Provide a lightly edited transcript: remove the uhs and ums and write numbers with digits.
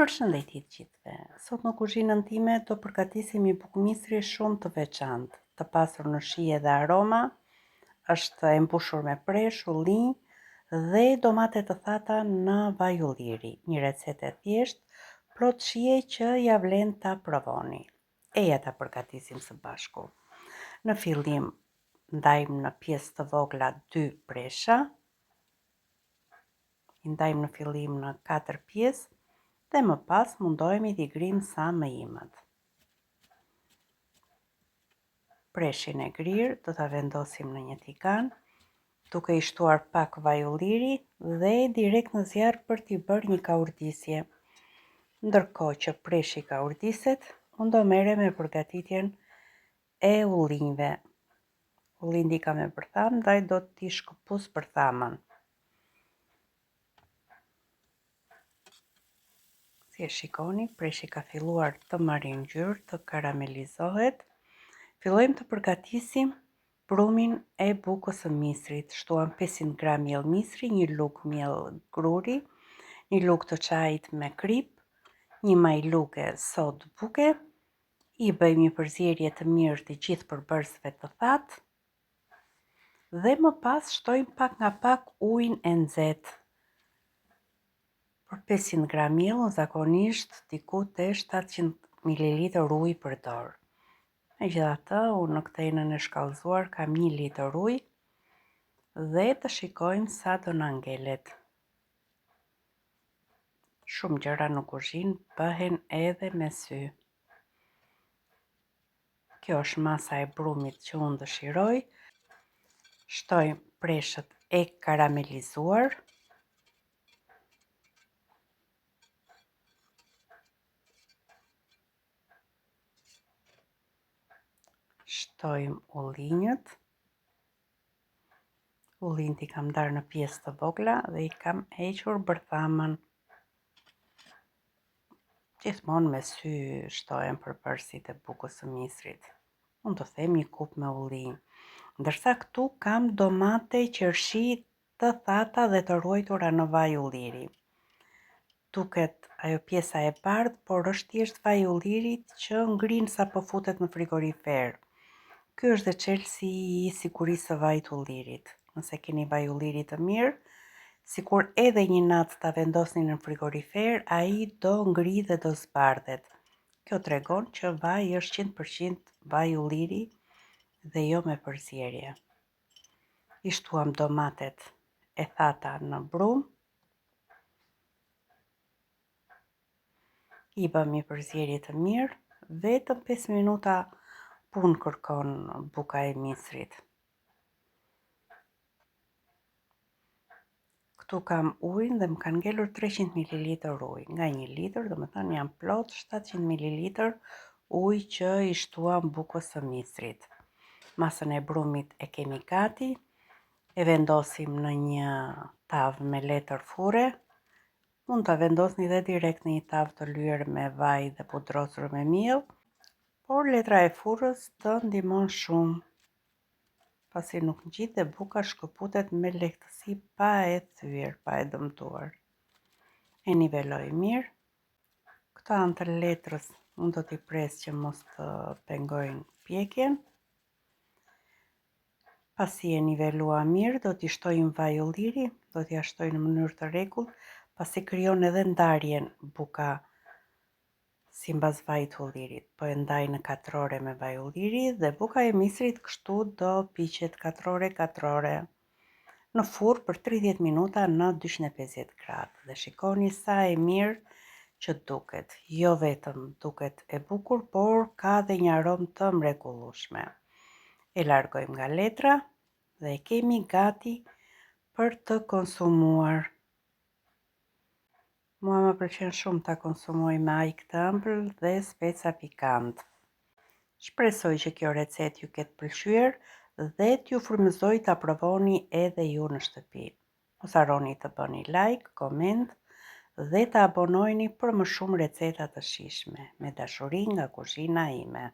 Përshëndetje të gjithëve. Sot në kuzhinën time do përgatisim një bukëmisri shumë të veçantë, të pasur në shije dhe aroma, është e mbushur me presh, ullinj dhe domate të thata në vaj ulliri. Një recetë e thjeshtë, plot shije që ja vlen ta provoni. Eja ta përgatisim së bashku. Në fillim ndajmë në pjesë të vogla 2 presha, i ndajmë në fillim në 4 pjesë, dhe më pas mundohemi t'i grim sa më imët. Preshin e grirë do t'a vendosim në një tigan, duke i shtuar pak vaj ulliri dhe direkt në zjarr për t'i bërë një kaurdisje. Ndërkohë që preshi kaurdiset, unë do merrem me përgatitjen e ullinjve. Ullinjt i kam e bërtham, ndaj do t'i shkëpus bërthamën. Si e shikoni, preshi ka filluar të marrë ngjyrë, të karamelizohet. Fillojmë të përgatisim brumin e bukës së misrit. Shtuam 500 gram miell misri, një lugë miell gruri, një lugë të çajit me krip, një majluge sodë buke, i bëjmë një përzierje të mirë të gjithë përbërësve të thatë, dhe më pas shtojmë pak nga pak ujin e nxehtë. Për 500 gram miell, zakonisht diku te 700 ml ujë përdor. Megjithatë, unë në këtë enën e shkallëzuar kam 1 litër ujë dhe të shikojmë sa do na ngelet. Shumë gjëra në kuzhinë bëhen edhe me sy. Kjo është masa e brumit që unë dëshiroj. Shtojmë preshët e karamelizuar. Shtojmë ullinjët. Ullinjt i kam ndarë në pjesë të vogla dhe i kam hequr bërthamën. Gjithmonë me sy shtohen përbërësit e bukës së misrit. Unë do them një kup me ullinj. Ndërsa këtu kam domate qershi të thata dhe të ruajtura në vaj ulliri. Duket ajo pjesa e bardhë, por është thjesht vaj ulliri që ngrin sa po futet në frigorifer. Ky është dhe çelësi i sigurisë së vajit ullirit. Nëse keni vaj ulliri të mirë, sikur edhe një natë ta vendosni në frigorifer, ai do ngri dhe do zbardhet. Kjo tregon që vaji është 100% vaj ulliri dhe jo me përzierje. I shtuam domatet e thata në brum. I bëm një përzierje të mirë, vetëm 5 minuta punë kërkon buka e misrit. Këtu kam ujin dhe më kanë ngelur 300 ml ujë. Nga 1 litër, do më thënë janë plot 700 ml ujë që i shtuam bukës së misrit. Masën e brumit e kemi gati, e vendosim në një tavë me letër fure. Mund ta vendosni dhe direkt në një tavë të lyer me vaj dhe pudrosur me miell, por letra e furrës të ndihmon shumë, pasi nuk ngjit dhe buka shkëputet me lehtësi pa e thyer, pa e dëmtuar. E niveloj mirë. Këto anë të letrës unë do t'i pres që mos të pengojnë pjekjen. Pasi e nivelua mirë, do t'i shtojmë vaj ulliri, do t'i shtoj në mënyrë të rregullt, pasi krijon edhe ndarjen buka sipas vajit ullirit. Po e ndaj në 4 ore me vaj ulliri dhe buka e misrit kështu do piqet 4 ore në furrë për 30 minuta në 250 gradë. Dhe shikoni sa e mirë që duket. Jo vetëm duket e bukur, por ka dhe një aromë të mrekullueshme. E largojmë nga letra dhe e kemi gati për të konsumuar. Mua më pëlqen shumë ta konsumoj me ajk të ëmbël dhe speca pikantë. Shpresoj që kjo recetë ju ketë pëlqyer dhe t'ju frymëzoj ta provoni edhe ju në shtëpi. Mos harroni të bëni like, koment dhe të abonoheni për më shumë receta të shijshme. Me dashuri nga kuzhina ime.